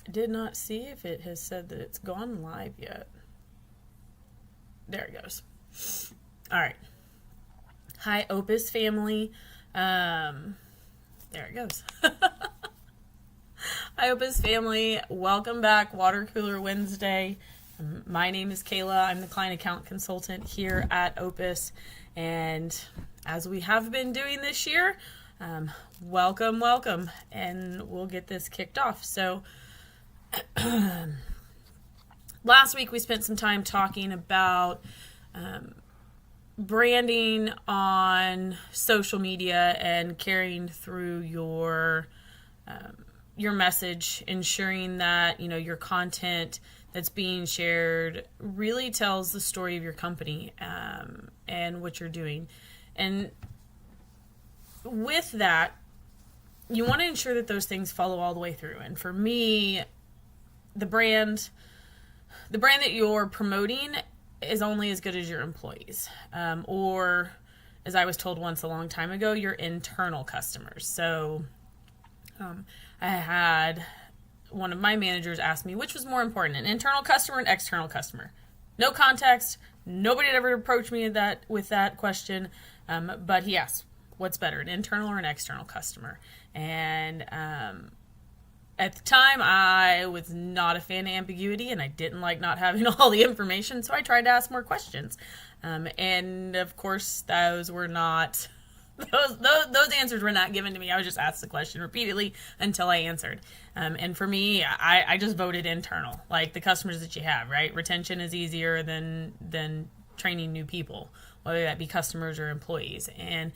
I did not see if it has said that it's gone live yet. There it goes. All right. Hi, Opus family. There it goes. Hi, Opus family. Welcome back. Water Cooler Wednesday. My name is Kayla. I'm the client account consultant here at Opus. And as we have been doing this year, welcome. And we'll get this kicked off. So, last week we spent some time talking about branding on social media and carrying through your message, ensuring that your content that's being shared really tells the story of your company and what you're doing. And with that, you want to ensure that those things follow all the way through. And for me, the brand that you're promoting is only as good as your employees, or as I was told once a long time ago, your internal customers. So I had one of my managers ask me which was more important, an internal customer and external customer. No context. Nobody had ever approached me with that question, but he asked, what's better, an internal or an external customer? And at the time, I was not a fan of ambiguity, and I didn't like not having all the information, so I tried to ask more questions. And of course, those answers were not given to me. I was just asked the question repeatedly until I answered. And for me, I just voted internal, like the customers that you have, right? Retention is easier than training new people, whether that be customers or employees. And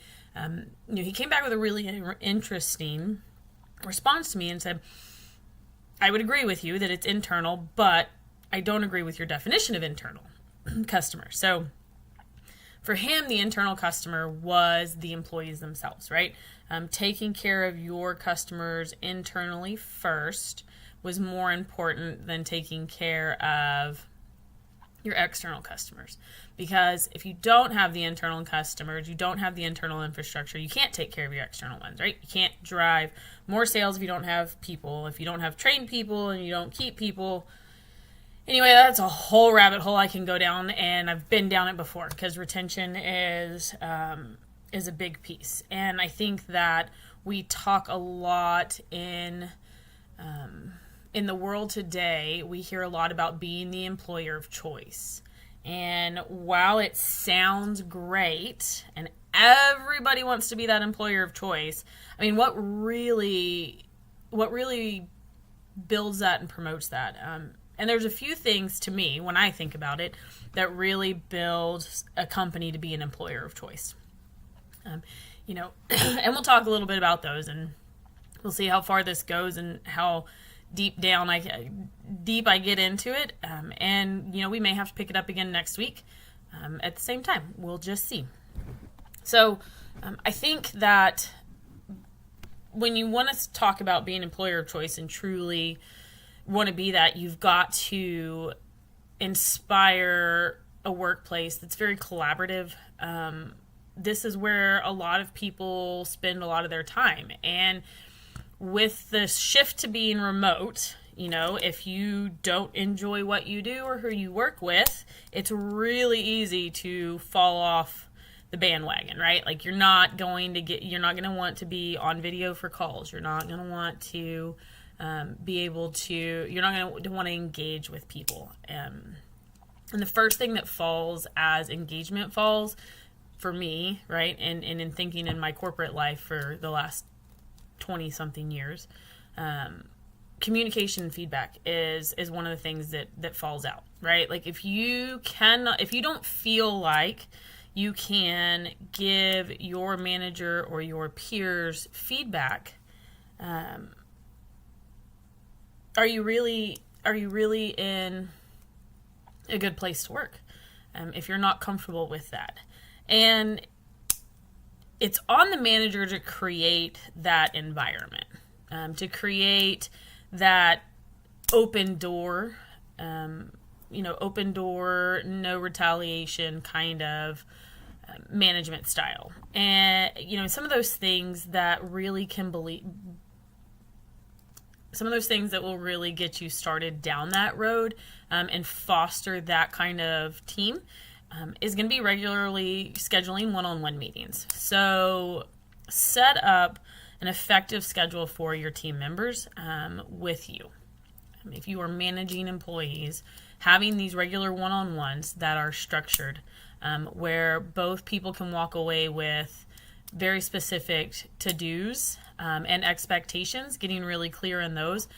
he came back with a really interesting response to me and said, I would agree with you that it's internal, but I don't agree with your definition of internal customer. So for him, the internal customer was the employees themselves, right? Taking care of your customers internally first was more important than taking care of your external customers. Because if you don't have the internal customers, you don't have the internal infrastructure, you can't take care of your external ones, right? You can't drive more sales if you don't have people, if you don't have trained people and you don't keep people. Anyway, that's a whole rabbit hole I can go down, and I've been down it before because retention is a big piece. And I think that we talk a lot in the world today. We hear a lot about being the employer of choice. And while it sounds great and everybody wants to be that employer of choice, I mean, what really builds that and promotes that? And there's a few things to me, when I think about it, that really build a company to be an employer of choice. And we'll talk a little bit about those, and we'll see how far this goes and how deep I get into it. And we may have to pick it up again next week at the same time. We'll just see. So I think that when you want to talk about being employer of choice and truly want to be that, you've got to inspire a workplace that's very collaborative. This is where a lot of people spend a lot of their time. And with the shift to being remote, if you don't enjoy what you do or who you work with, it's really easy to fall off the bandwagon, right? Like you're not going to want to be on video for calls. You're not going to want to you're not going to want to engage with people. And the first thing that falls as engagement falls for me, right? And in thinking in my corporate life for the last 20 something years, communication and feedback is one of the things that falls out, right? Like if you don't feel like you can give your manager or your peers feedback, are you really in a good place to work? If you're not comfortable with that. And it's on the manager to create that environment, to create that open door, no retaliation kind of management style. And, some of those things that really can things that will really get you started down that road and foster that kind of team is going to be regularly scheduling one-on-one meetings. So set up an effective schedule for your team members with you. If you are managing employees, having these regular one-on-ones that are structured, where both people can walk away with very specific to-dos and expectations, getting really clear in those,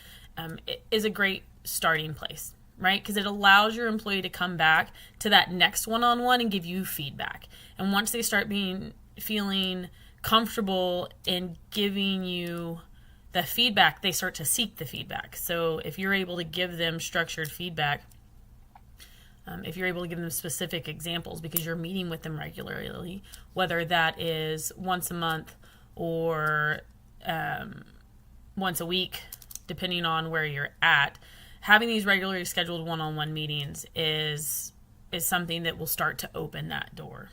is a great starting place, right? Because it allows your employee to come back to that next one-on-one and give you feedback. And once they start feeling comfortable in giving you the feedback, they start to seek the feedback. So if you're able to give them structured feedback, if you're able to give them specific examples because you're meeting with them regularly, whether that is once a month or once a week, depending on where you're at, having these regularly scheduled one-on-one meetings is something that will start to open that door.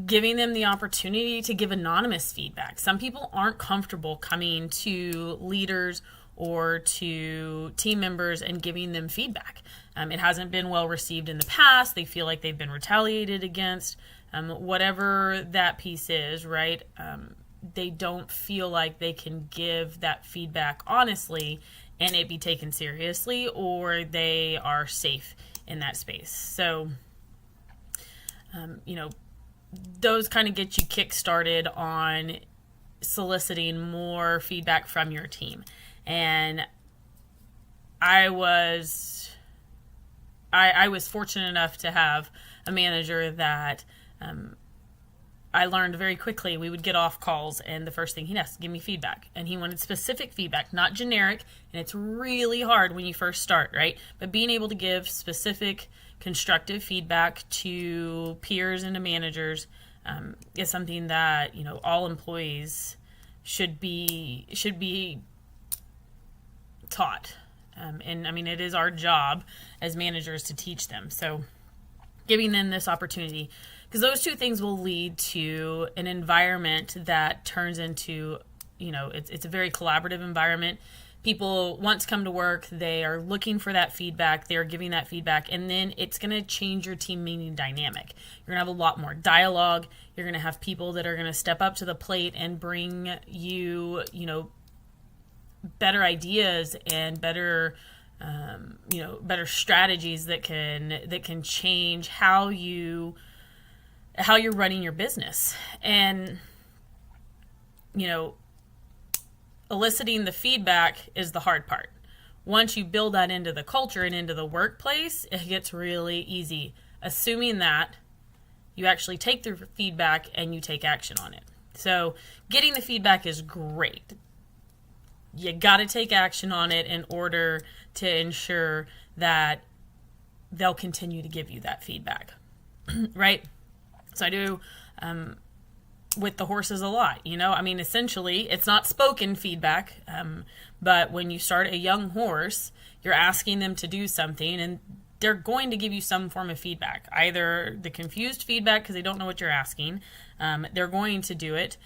Giving them the opportunity to give anonymous feedback. Some people aren't comfortable coming to leaders or to team members and giving them feedback. It hasn't been well received in the past. They feel like they've been retaliated against. Whatever that piece is, right? They don't feel like they can give that feedback honestly and it be taken seriously, or they are safe in that space. So, those kind of get you kick-started on soliciting more feedback from your team. And I was fortunate enough to have a manager that I learned very quickly. We would get off calls, and the first thing he'd ask, give me feedback. And he wanted specific feedback, not generic. And it's really hard when you first start, right? But being able to give specific, constructive feedback to peers and to managers is something that all employees should be taught. And I mean, it is our job as managers to teach them. So giving them this opportunity, because those two things will lead to an environment that turns into, it's a very collaborative environment. People once come to work, they are looking for that feedback, they are giving that feedback, and then it's going to change your team meeting dynamic. You're going to have a lot more dialogue. You're going to have people that are going to step up to the plate and bring you, better ideas and better strategies that can change how you're running your business. And eliciting the feedback is the hard part. Once you build that into the culture and into the workplace, it gets really easy, assuming that you actually take the feedback and you take action on it. So getting the feedback is great. You got to take action on it in order to ensure that they'll continue to give you that feedback, right? So I do with the horses a lot, essentially it's not spoken feedback, but when you start a young horse, you're asking them to do something and they're going to give you some form of feedback, either the confused feedback because they don't know what you're asking, they're going to do it,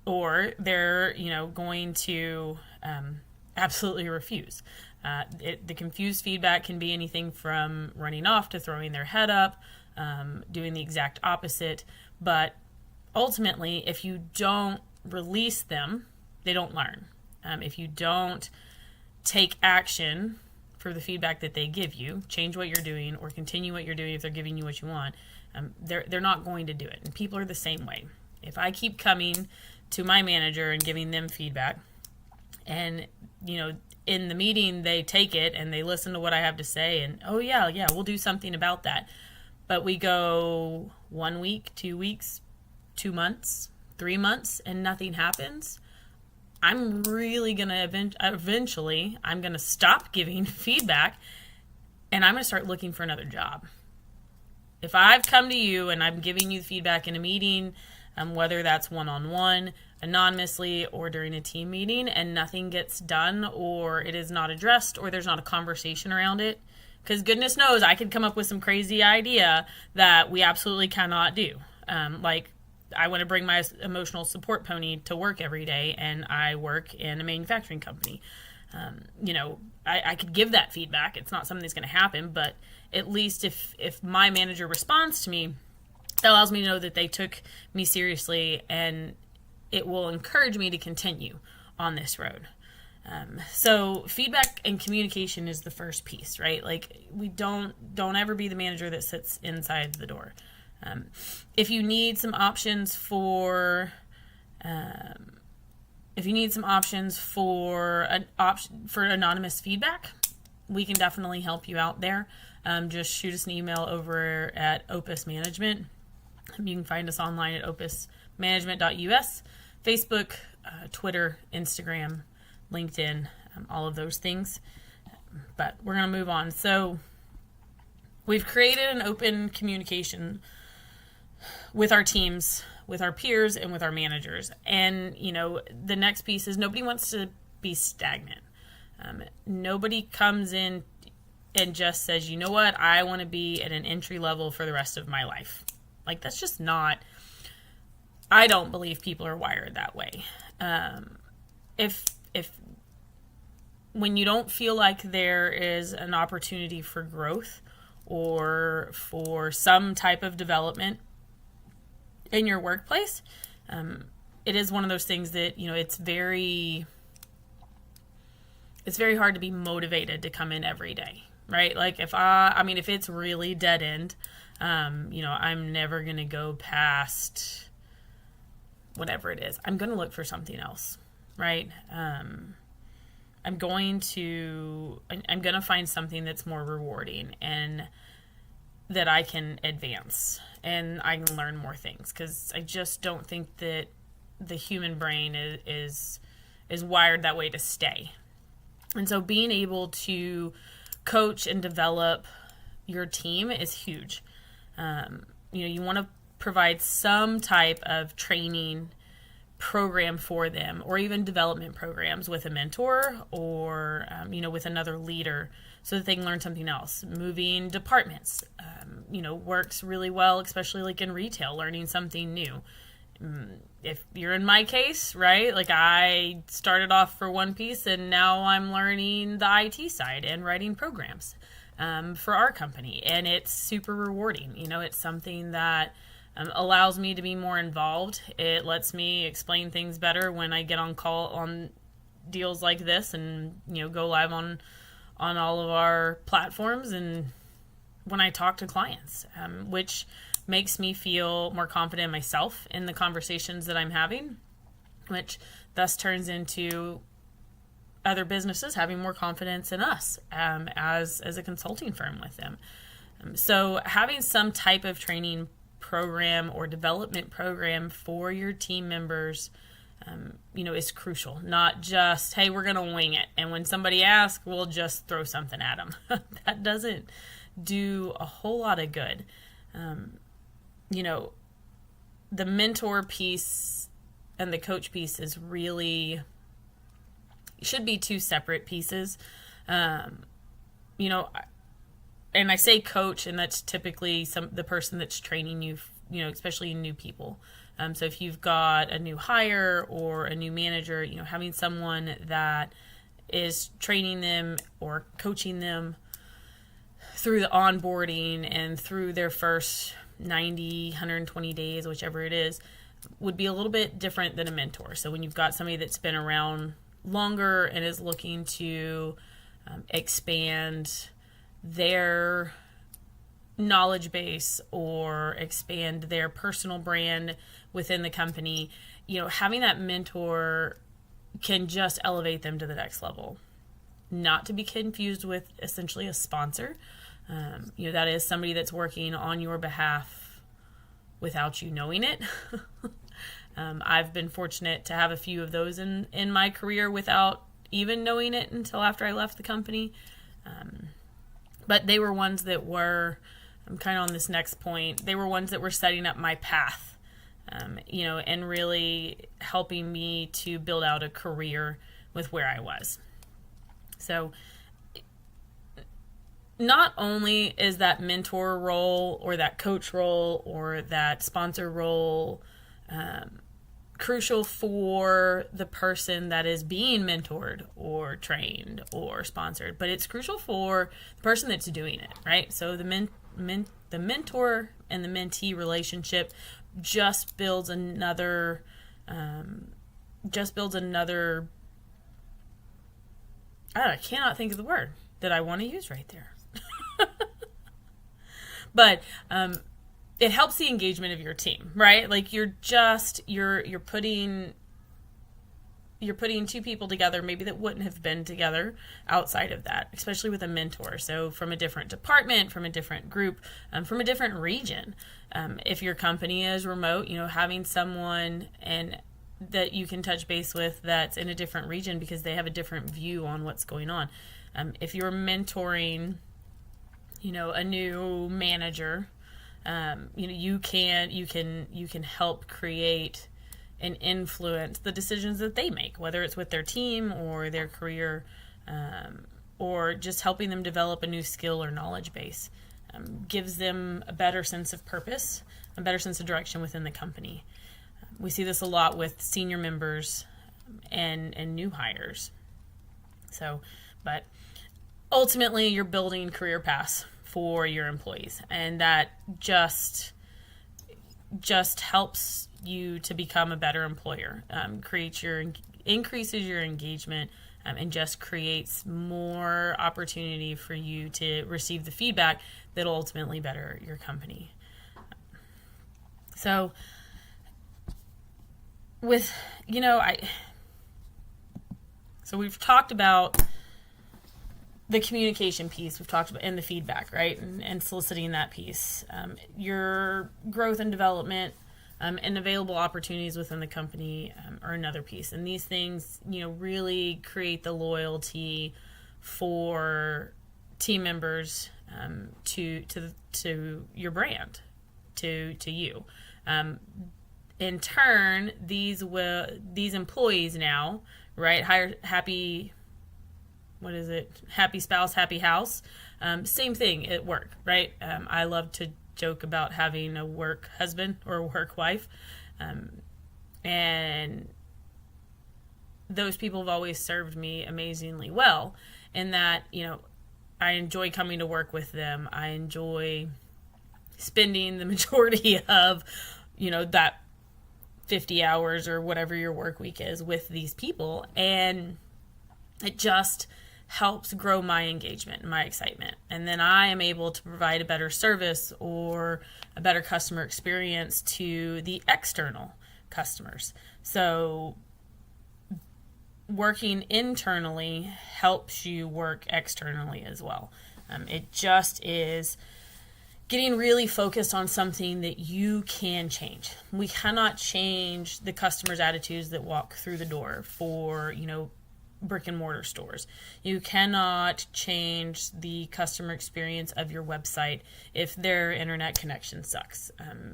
or they're going to absolutely refuse. The confused feedback can be anything from running off to throwing their head up, doing the exact opposite. But ultimately, if you don't release them, they don't learn. If you don't take action for the feedback that they give you, change what you're doing or continue what you're doing if they're giving you what you want, they're not going to do it. And people are the same way. If I keep coming to my manager and giving them feedback, and in the meeting they take it and they listen to what I have to say, and oh yeah, we'll do something about that. But we go 1 week, 2 weeks, 2 months, 3 months, and nothing happens. I'm really going to eventually, I'm going to stop giving feedback and I'm going to start looking for another job. If I've come to you and I'm giving you feedback in a meeting, whether that's one-on-one, anonymously, or during a team meeting, and nothing gets done, or it is not addressed, or there's not a conversation around it, because goodness knows I could come up with some crazy idea that we absolutely cannot do. Like I want to bring my emotional support pony to work every day, and I work in a manufacturing company. I could give that feedback. It's not something that's going to happen, but at least if my manager responds to me, that allows me to know that they took me seriously, and it will encourage me to continue on this road. So feedback and communication is the first piece, right? Like, we don't ever be the manager that sits inside the door. If you need some options for anonymous feedback, we can definitely help you out there. Just shoot us an email over at Opus Management. You can find us online at opusmanagement.us, Facebook, Twitter, Instagram, LinkedIn, all of those things. But we're going to move on. So we've created an open communication with our teams, with our peers, and with our managers. And, the next piece is nobody wants to be stagnant. Nobody comes in and just says, you know what, I want to be at an entry level for the rest of my life. Like, that's just not, I don't believe people are wired that way. If when you don't feel like there is an opportunity for growth or for some type of development in your workplace, it is one of those things that, it's very hard to be motivated to come in every day, right? Like, if it's really dead end, I'm never going to go past whatever it is. I'm going to look for something else, right? I'm going to find something that's more rewarding and that I can advance and I can learn more things, because I just don't think that the human brain is wired that way to stay. And so being able to coach and develop your team is huge. You want to provide some type of training program for them, or even development programs with a mentor or, with another leader, so that they can learn something else. Moving departments, works really well, especially like in retail, learning something new. If you're in my case, right, like I started off for one piece and now I'm learning the IT side and writing programs for our company, and it's super rewarding. It's something that allows me to be more involved. It lets me explain things better when I get on call on deals like this, and go live on all of our platforms, and when I talk to clients, which makes me feel more confident in myself in the conversations that I'm having, which thus turns into other businesses having more confidence in us as a consulting firm with them. So having some type of training program or development program for your team members, is crucial. Not just, hey, we're going to wing it, and when somebody asks, we'll just throw something at them. That doesn't do a whole lot of good. The mentor piece and the coach piece should be two separate pieces. And I say coach, and that's typically the person that's training you, especially new people. So if you've got a new hire or a new manager, having someone that is training them or coaching them through the onboarding and through their first 90, 120 days, whichever it is, would be a little bit different than a mentor. So when you've got somebody that's been around longer and is looking to expand their knowledge base or expand their personal brand within the company, having that mentor can just elevate them to the next level. Not to be confused with essentially a sponsor. That is somebody that's working on your behalf without you knowing it. I've been fortunate to have a few of those in my career without even knowing it until after I left the company. But they were ones that were, I'm kind of on this next point, they were ones that were setting up my path, and really helping me to build out a career with where I was. So not only is that mentor role or that coach role or that sponsor role crucial for the person that is being mentored or trained or sponsored, but it's crucial for the person that's doing it, right? So the mentor and the mentee relationship just builds another I cannot think of the word that I want to use right there. But it helps the engagement of your team, right? Like you're putting two people together maybe that wouldn't have been together outside of that, especially with a mentor. So from a different department, from a different group, from a different region. If your company is remote, having someone that you can touch base with that's in a different region because they have a different view on what's going on. If you're mentoring, a new manager, you can help create and influence the decisions that they make, whether it's with their team or their career, or just helping them develop a new skill or knowledge base. Gives them a better sense of purpose, a better sense of direction within the company. We see this a lot with senior members and new hires. So, but ultimately you're building career paths for your employees, and that just helps you to become a better employer, increases your engagement, and just creates more opportunity for you to receive the feedback that'll ultimately better your company. So so we've talked about the communication piece, we've talked about, and the feedback, right? And soliciting that piece. Your growth and development and available opportunities within the company are another piece. And these things, really create the loyalty for team members to your brand, to you. In turn, these employees now, right? Happy spouse, happy house. Same thing at work, right? I love to joke about having a work husband or a work wife. And those people have always served me amazingly well in that, I enjoy coming to work with them. I enjoy spending the majority of, that 50 hours or whatever your work week is with these people. And it just helps grow my engagement and my excitement. And then I am able to provide a better service or a better customer experience to the external customers. So working internally helps you work externally as well. It just is getting really focused on something that you can change. We cannot change the customers' attitudes that walk through the door for, brick and mortar stores. You cannot change the customer experience of your website if their internet connection sucks.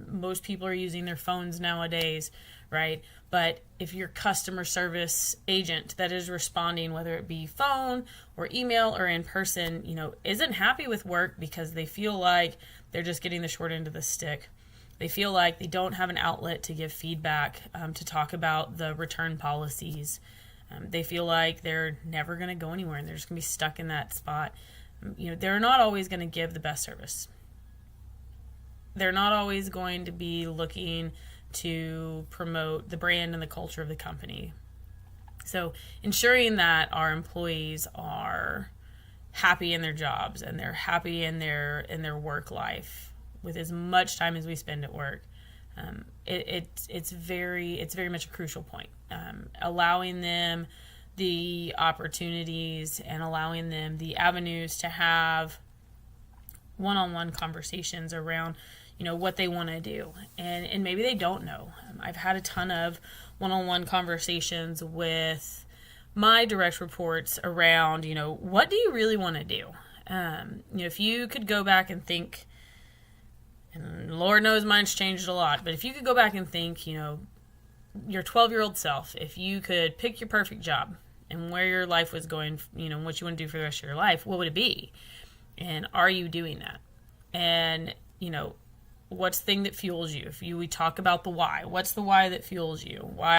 Most people are using their phones nowadays, right? But if your customer service agent that is responding, whether it be phone or email or in person, isn't happy with work because they feel like they're just getting the short end of the stick. They feel like they don't have an outlet to give feedback, to talk about the return policies. They feel like they're never going to go anywhere and they're just going to be stuck in that spot. They're not always going to give the best service. They're not always going to be looking to promote the brand and the culture of the company. So ensuring that our employees are happy in their jobs and they're happy in their work life with as much time as we spend at work. It's very much a crucial point. Allowing them the opportunities and allowing them the avenues to have one-on-one conversations around, what they want to do. And maybe they don't know. I've had a ton of one-on-one conversations with my direct reports around, what do you really want to do? If you could go back and think, and Lord knows mine's changed a lot, but if you could go back and think, your 12-year-old self, if you could pick your perfect job and where your life was going, what you want to do for the rest of your life, what would it be? And are you doing that? And, What's the thing that fuels you? We talk about the why. What's the why that fuels you? Why